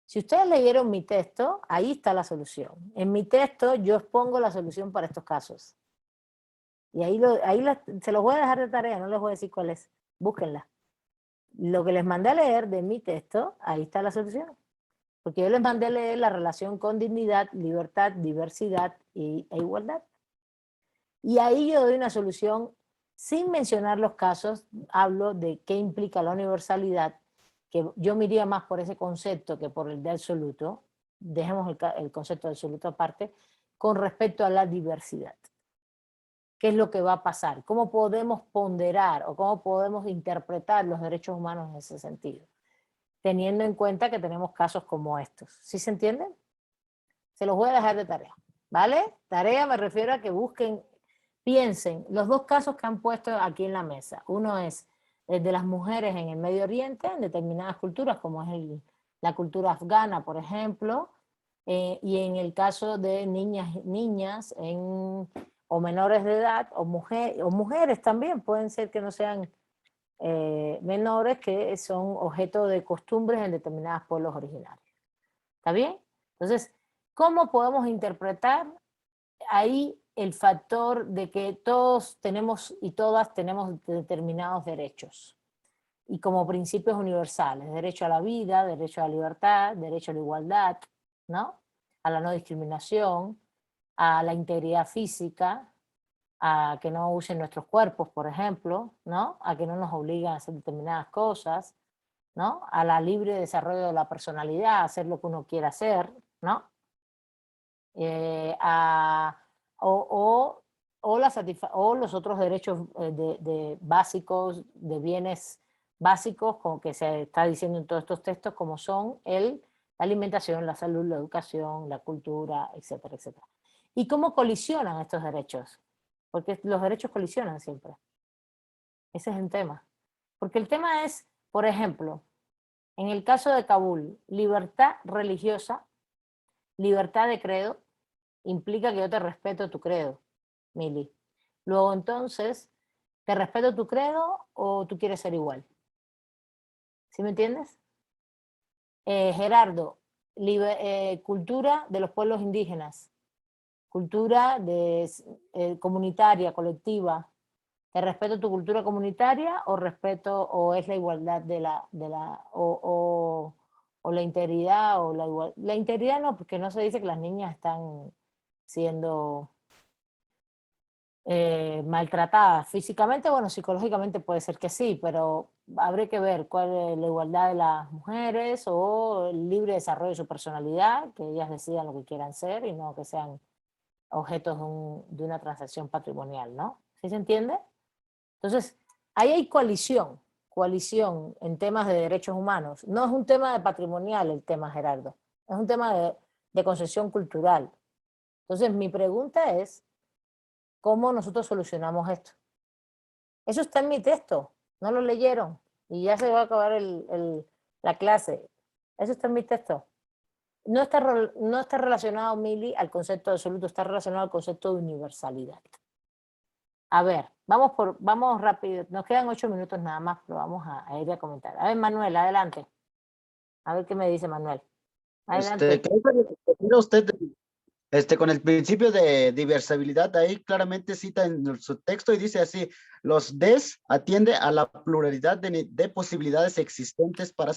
Si ustedes leyeron mi texto, ahí está la solución. En mi texto yo expongo la solución para estos casos. Y se los voy a dejar de tarea, no les voy a decir cuál es. Búsquenla. Lo que les mandé a leer de mi texto, ahí está la solución. Porque yo les mandé a leer la relación con dignidad, libertad, diversidad e igualdad. Y ahí yo doy una solución sin mencionar los casos, hablo de qué implica la universalidad, que yo me iría más por ese concepto que por el de absoluto, dejemos el concepto de absoluto aparte, con respecto a la diversidad. ¿Qué es lo que va a pasar? ¿Cómo podemos ponderar o cómo podemos interpretar los derechos humanos en ese sentido? Teniendo en cuenta que tenemos casos como estos. ¿Sí se entienden? Se los voy a dejar de tarea, ¿vale? Tarea me refiero a que busquen, piensen, los dos casos que han puesto aquí en la mesa. Uno es el de las mujeres en el Medio Oriente, en determinadas culturas, como es la cultura afgana, por ejemplo, y en el caso de niñas o menores de edad, o mujeres también, pueden ser que no sean menores, que son objeto de costumbres en determinados pueblos originarios. ¿Está bien? Entonces, ¿cómo podemos interpretar ahí el factor de que todos tenemos y todas tenemos determinados derechos? Y como principios universales, derecho a la vida, derecho a la libertad, derecho a la igualdad, ¿no? A la no discriminación, a la integridad física, a que no usen nuestros cuerpos, por ejemplo, ¿no? A que no nos obliguen a hacer determinadas cosas, ¿no? A la libre desarrollo de la personalidad, a hacer lo que uno quiera hacer, ¿no? O los otros derechos básicos, de bienes básicos, como que se está diciendo en todos estos textos, como son la alimentación, la salud, la educación, la cultura, etcétera, etcétera. ¿Y cómo colisionan estos derechos? Porque los derechos colisionan siempre. Ese es el tema. Porque el tema es, por ejemplo, en el caso de Kabul, libertad religiosa, libertad de credo, implica que yo te respeto tu credo, Mili. Luego entonces, ¿te respeto tu credo o tú quieres ser igual? ¿Sí me entiendes? Gerardo, cultura de los pueblos indígenas, cultura comunitaria, colectiva. ¿Te respeto tu cultura comunitaria o es la igualdad o la integridad o la igualdad? La integridad no, porque no se dice que las niñas están siendo maltratadas físicamente, bueno, psicológicamente puede ser que sí, pero habría que ver cuál es la igualdad de las mujeres o el libre desarrollo de su personalidad, que ellas decidan lo que quieran ser y no que sean objetos de una transacción patrimonial, ¿no? ¿Sí se entiende? Entonces, ahí hay coalición en temas de derechos humanos. No es un tema de patrimonial el tema, Gerardo, es un tema de concesión cultural. Entonces, mi pregunta es, ¿cómo nosotros solucionamos esto? Eso está en mi texto, no lo leyeron y ya se va a acabar la clase. Eso está en mi texto. No está relacionado, Mili, al concepto de absoluto, está relacionado al concepto de universalidad. A ver, vamos rápido, nos quedan 8 minutos nada más, pero vamos a ir a comentar. A ver, Manuel, adelante. A ver qué me dice Manuel. Adelante. ¿Qué opina usted Con el principio de diversabilidad, ahí claramente cita en su texto y dice así, los DES atiende a la pluralidad de posibilidades existentes para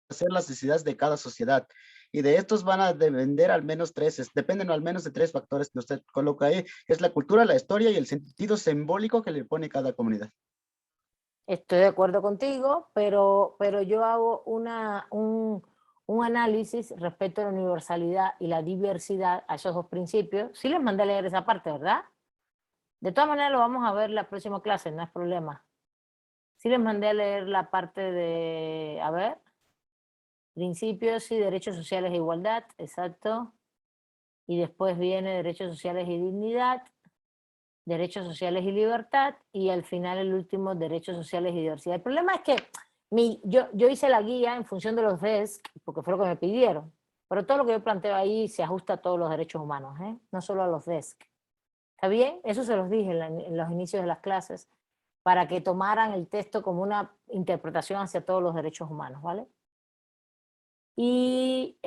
hacer las necesidades de cada sociedad. Y de estos van a depender al menos dependen al menos de 3 factores que usted coloca ahí, es la cultura, la historia y el sentido simbólico que le pone cada comunidad. Estoy de acuerdo contigo, pero yo hago un análisis respecto a la universalidad y la diversidad a esos 2 principios. Sí les mandé a leer esa parte, ¿verdad? De todas maneras lo vamos a ver la próxima clase, no es problema. Sí les mandé a leer la parte de, a ver, principios y derechos sociales e igualdad, exacto. Y después viene derechos sociales y dignidad, derechos sociales y libertad, y al final el último, derechos sociales y diversidad. El problema es que yo hice la guía en función de los DESC, porque fue lo que me pidieron, pero todo lo que yo planteo ahí se ajusta a todos los derechos humanos, no solo a los DESC. ¿Está bien? Eso se los dije en los inicios de las clases, para que tomaran el texto como una interpretación hacia todos los derechos humanos, ¿vale? Y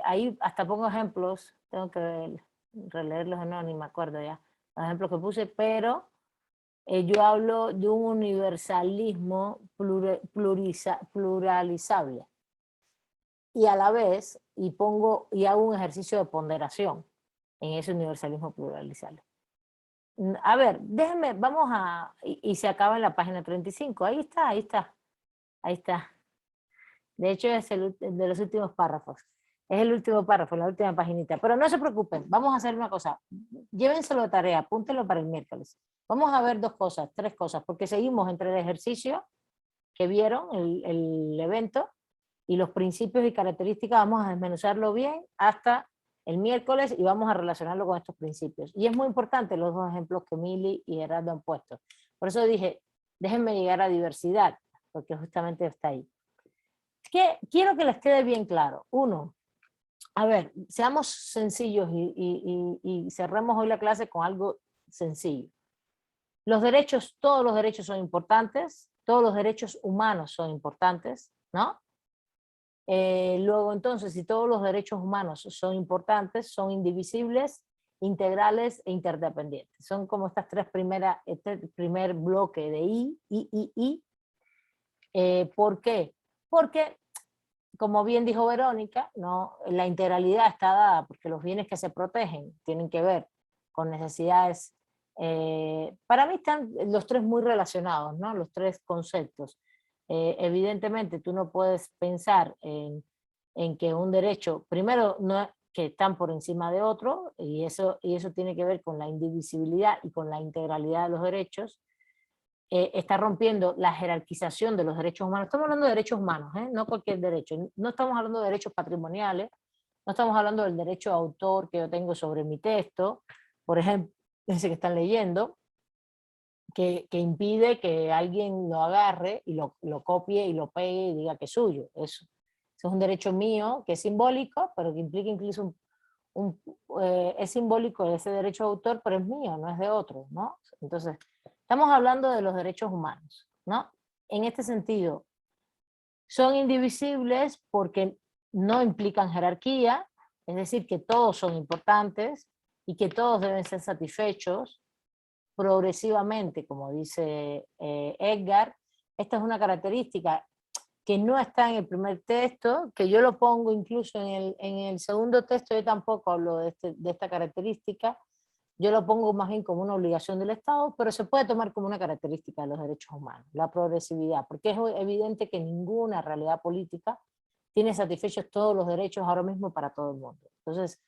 ahí hasta pongo ejemplos, tengo que releerlos de nuevo, ni me acuerdo ya, los ejemplos que puse, pero yo hablo de un universalismo pluralizable. Y a la vez, y hago un ejercicio de ponderación en ese universalismo pluralizable. A ver, déjenme, vamos a, y se acaba en la página 35, ahí está. De hecho es de los últimos párrafos. Es el último párrafo, la última paginita. Pero no se preocupen, vamos a hacer una cosa. Llévenselo de tarea, apúntenlo para el miércoles. Vamos a ver 3 cosas, porque seguimos entre el ejercicio que vieron, el evento, y los principios y características. Vamos a desmenuzarlo bien hasta el miércoles y vamos a relacionarlo con estos principios. Y es muy importante los 2 ejemplos que Mili y Gerardo han puesto. Por eso dije, déjenme llegar a diversidad, porque justamente está ahí. Quiero que les quede bien claro. 1, a ver, seamos sencillos y cerremos hoy la clase con algo sencillo. Los derechos, todos los derechos son importantes, todos los derechos humanos son importantes, ¿no? Luego entonces, si todos los derechos humanos son importantes, son indivisibles, integrales e interdependientes. Son como estas 3 primeras, este primer bloque de I. ¿Por qué? Porque, como bien dijo Verónica, ¿no? La integralidad está dada porque los bienes que se protegen tienen que ver con necesidades. Para mí están los 3 muy relacionados, ¿no? Los 3 conceptos. Evidentemente tú no puedes pensar en que un derecho, primero, no, que están por encima de otro, y eso tiene que ver con la indivisibilidad y con la integralidad de los derechos. Está rompiendo la jerarquización de los derechos humanos. Estamos hablando de derechos humanos, no cualquier derecho. No estamos hablando de derechos patrimoniales, no estamos hablando del derecho de autor que yo tengo sobre mi texto, por ejemplo, ese que están leyendo, que impide que alguien lo agarre y lo copie y lo pegue y diga que es suyo. Eso es un derecho mío que es simbólico, pero que implica incluso es simbólico ese derecho de autor, pero es mío, no es de otro, ¿no? Entonces, estamos hablando de los derechos humanos, ¿no? En este sentido, son indivisibles porque no implican jerarquía, es decir, que todos son importantes y que todos deben ser satisfechos progresivamente, como dice Edgar. Esta es una característica que no está en el primer texto, que yo lo pongo incluso en el segundo texto. Yo tampoco hablo de esta característica, yo lo pongo más bien como una obligación del Estado, pero se puede tomar como una característica de los derechos humanos, la progresividad, porque es evidente que ninguna realidad política tiene satisfechos todos los derechos ahora mismo para todo el mundo. Entonces,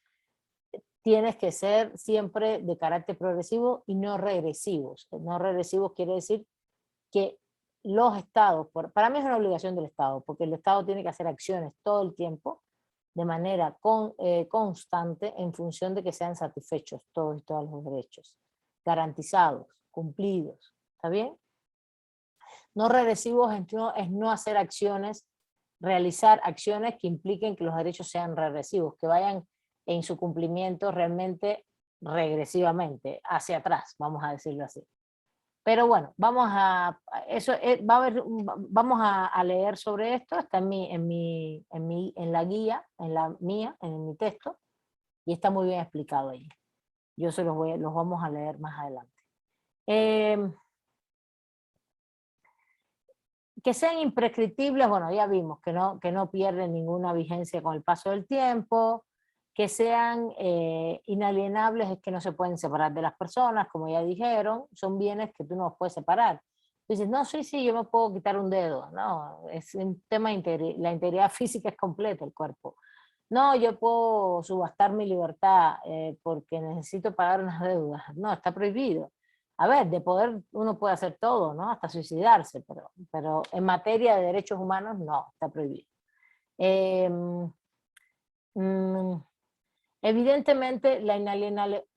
tienes que ser siempre de carácter progresivo y no regresivos. No regresivos quiere decir que los estados, para mí es una obligación del Estado, porque el Estado tiene que hacer acciones todo el tiempo, de manera constante, en función de que sean satisfechos todos y todas los derechos, garantizados, cumplidos. ¿Está bien? No regresivos es no hacer acciones, realizar acciones que impliquen que los derechos sean regresivos, que vayan en su cumplimiento realmente regresivamente, hacia atrás, vamos a decirlo así. Pero bueno, vamos a leer sobre esto, está en la guía, en mi texto, Y está muy bien explicado ahí. Yo se los vamos a leer más adelante. Que sean imprescriptibles, bueno, ya vimos que no pierden ninguna vigencia con el paso del tiempo. Que sean inalienables, es que no se pueden separar de las personas, como ya dijeron, son bienes que tú no los puedes separar. Tú dices, no, sí, yo me puedo quitar un dedo. No, es un tema de la integridad física es completa, el cuerpo. No, yo puedo subastar mi libertad porque necesito pagar unas deudas. No, está prohibido. A ver, de poder uno puede hacer todo, ¿no? Hasta suicidarse, pero en materia de derechos humanos no, está prohibido. Evidentemente la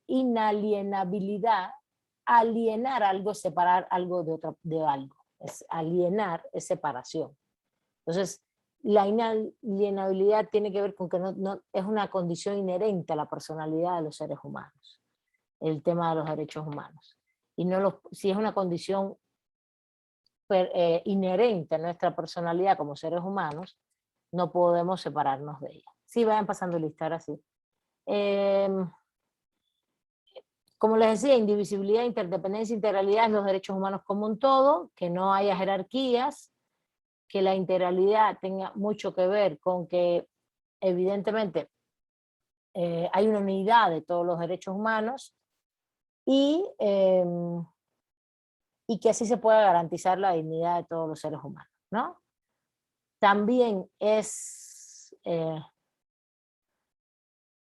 inalienabilidad, alienar algo es separar algo de algo. Es alienar, es separación. Entonces, la inalienabilidad tiene que ver con que no es una condición inherente a la personalidad de los seres humanos, el tema de los derechos humanos. Y si es una condición inherente a nuestra personalidad como seres humanos, no podemos separarnos de ella. Sí, vayan pasando lista, ahora sí. Como les decía, indivisibilidad, interdependencia, integralidad es los derechos humanos como un todo, que no haya jerarquías, que la integralidad tenga mucho que ver con que evidentemente hay una unidad de todos los derechos humanos y que así se pueda garantizar la dignidad de todos los seres humanos, ¿no? También es...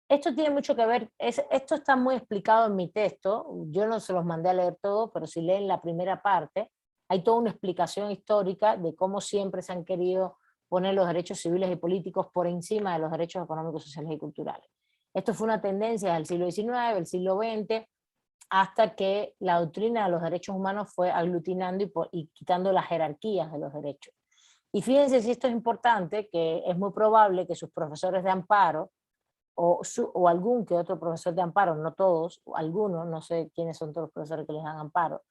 esto tiene mucho que ver, esto está muy explicado en mi texto, yo no se los mandé a leer todo, pero si leen la primera parte, hay toda una explicación histórica de cómo siempre se han querido poner los derechos civiles y políticos por encima de los derechos económicos, sociales y culturales. Esto fue una tendencia del siglo XIX, el siglo XX, hasta que la doctrina de los derechos humanos fue aglutinando y quitando las jerarquías de los derechos. Y fíjense si esto es importante, que es muy probable que sus profesores de amparo, o algún que otro profesor de amparo, no todos, algunos, no sé quiénes son todos los profesores que les dan amparo,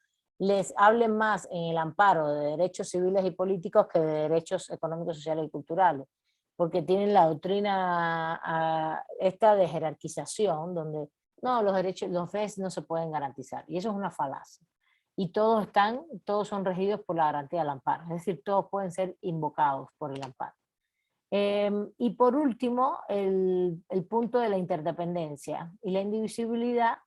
les hablen más en el amparo de derechos civiles y políticos que de derechos económicos, sociales y culturales, porque tienen la doctrina esta de jerarquización, donde no, los derechos, los FES no se pueden garantizar, y eso es una falacia. Y todos son regidos por la garantía del amparo, es decir, todos pueden ser invocados por el amparo. Y por último, el punto de la interdependencia y la indivisibilidad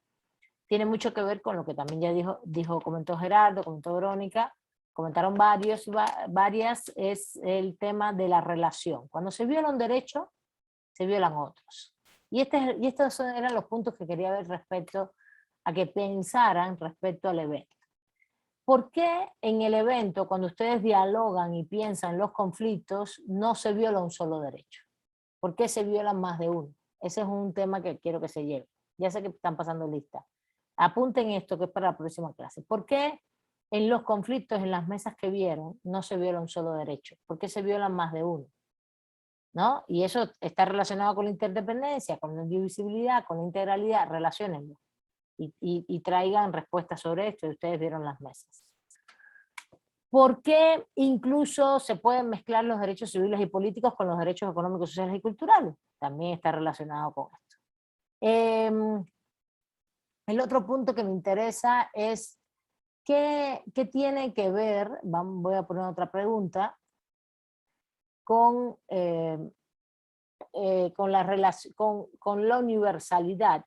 tiene mucho que ver con lo que también ya comentó Gerardo, comentó Verónica, comentaron varias, es el tema de la relación. Cuando se viola un derecho, se violan otros. Y estos eran los puntos que quería ver respecto a que pensaran respecto al evento. ¿Por qué en el evento, cuando ustedes dialogan y piensan los conflictos, no se viola un solo derecho? ¿Por qué se violan más de uno? Ese es un tema que quiero que se lleve. Ya sé que están pasando lista. Apunten esto, que es para la próxima clase. ¿Por qué en los conflictos, en las mesas que vieron, no se viola un solo derecho? ¿Por qué se violan más de uno? ¿No? Y eso está relacionado con la interdependencia, con la indivisibilidad, con la integralidad. Relaciónenlo. Y traigan respuestas sobre esto, y ustedes vieron las mesas. ¿Por qué incluso se pueden mezclar los derechos civiles y políticos con los derechos económicos, sociales y culturales? También está relacionado con esto. El otro punto que me interesa es qué tiene que ver, voy a poner otra pregunta, con la universalidad,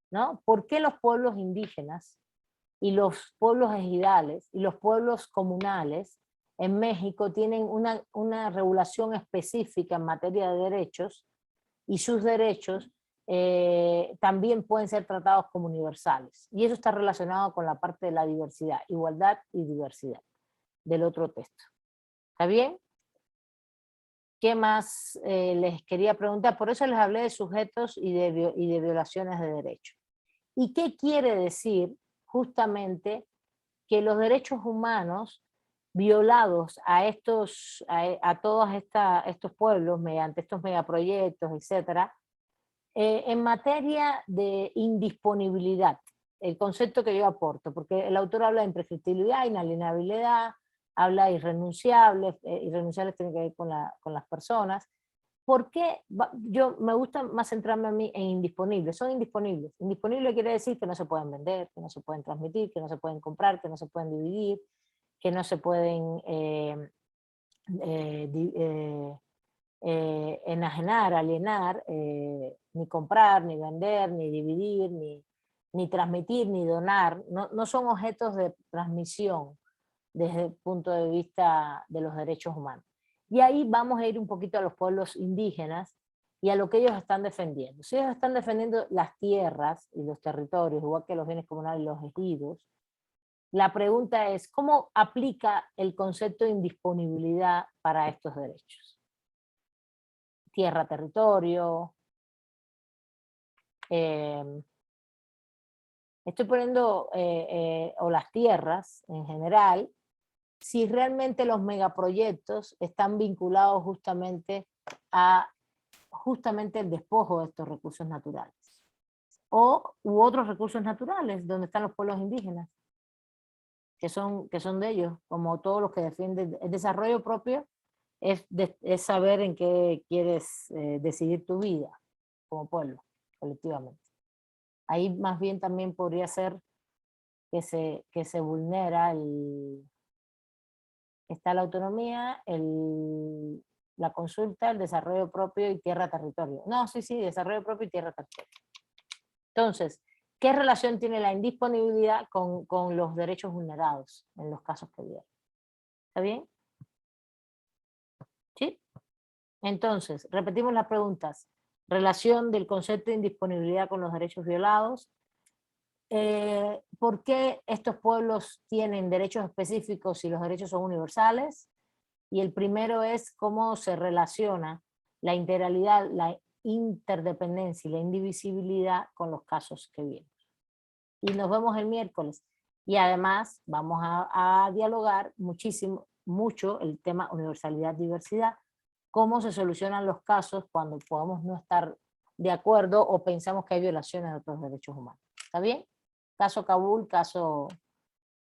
¿no? ¿Por qué los pueblos indígenas y los pueblos ejidales y los pueblos comunales en México tienen una regulación específica en materia de derechos y sus derechos también pueden ser tratados como universales? Y eso está relacionado con la parte de la diversidad, igualdad y diversidad del otro texto. ¿Está bien? ¿Qué más les quería preguntar? Por eso les hablé de sujetos y de violaciones de derechos. ¿Y qué quiere decir justamente que los derechos humanos violados a todos estos pueblos mediante estos megaproyectos, etcétera, en materia de indisponibilidad, el concepto que yo aporto, porque el autor habla de imprescriptibilidad, inalienabilidad, habla de irrenunciables, irrenunciables tiene que ver con las personas, ¿Por qué? Yo me gusta más centrarme a mí en indisponibles. Son indisponibles. Indisponible quiere decir que no se pueden vender, que no se pueden transmitir, que no se pueden comprar, que no se pueden dividir, que no se pueden enajenar, alienar, ni comprar, ni vender, ni dividir, ni transmitir, ni donar. No son objetos de transmisión desde el punto de vista de los derechos humanos. Y ahí vamos a ir un poquito a los pueblos indígenas y a lo que ellos están defendiendo. Si ellos están defendiendo las tierras y los territorios, igual que los bienes comunales y los ejidos, la pregunta es, ¿cómo aplica el concepto de indisponibilidad para estos derechos? Tierra, territorio. Estoy poniendo, o las tierras en general, si realmente los megaproyectos están vinculados justamente a el despojo de estos recursos naturales. U otros recursos naturales, donde están los pueblos indígenas, que son de ellos, como todos los que defienden el desarrollo propio, es saber en qué quieres decidir tu vida como pueblo, colectivamente. Ahí más bien también podría ser que se vulnera está la autonomía, la consulta, el desarrollo propio y tierra-territorio. No, sí, desarrollo propio y tierra-territorio. Entonces, ¿qué relación tiene la indisponibilidad con los derechos vulnerados en los casos que vieron? ¿Está bien? ¿Sí? Entonces, repetimos las preguntas. Relación del concepto de indisponibilidad con los derechos violados. ¿Por qué estos pueblos tienen derechos específicos si los derechos son universales? Y el primero es cómo se relaciona la integralidad, la interdependencia y la indivisibilidad con los casos que vienen. Y nos vemos el miércoles. Y además vamos a dialogar mucho el tema universalidad-diversidad, cómo se solucionan los casos cuando podamos no estar de acuerdo o pensamos que hay violaciones de otros derechos humanos. ¿Está bien? Caso Kabul, caso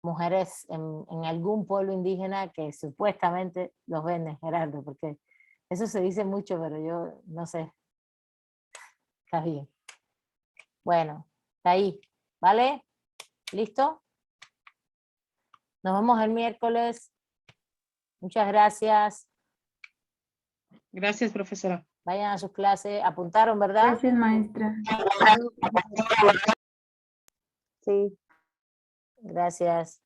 mujeres en algún pueblo indígena que supuestamente los venden, Gerardo, porque eso se dice mucho, pero yo no sé. Está bien. Bueno, está ahí, ¿vale? ¿Listo? Nos vemos el miércoles. Muchas gracias. Gracias, profesora. Vayan a sus clases. ¿Apuntaron, verdad? Gracias, maestra. Sí. Gracias.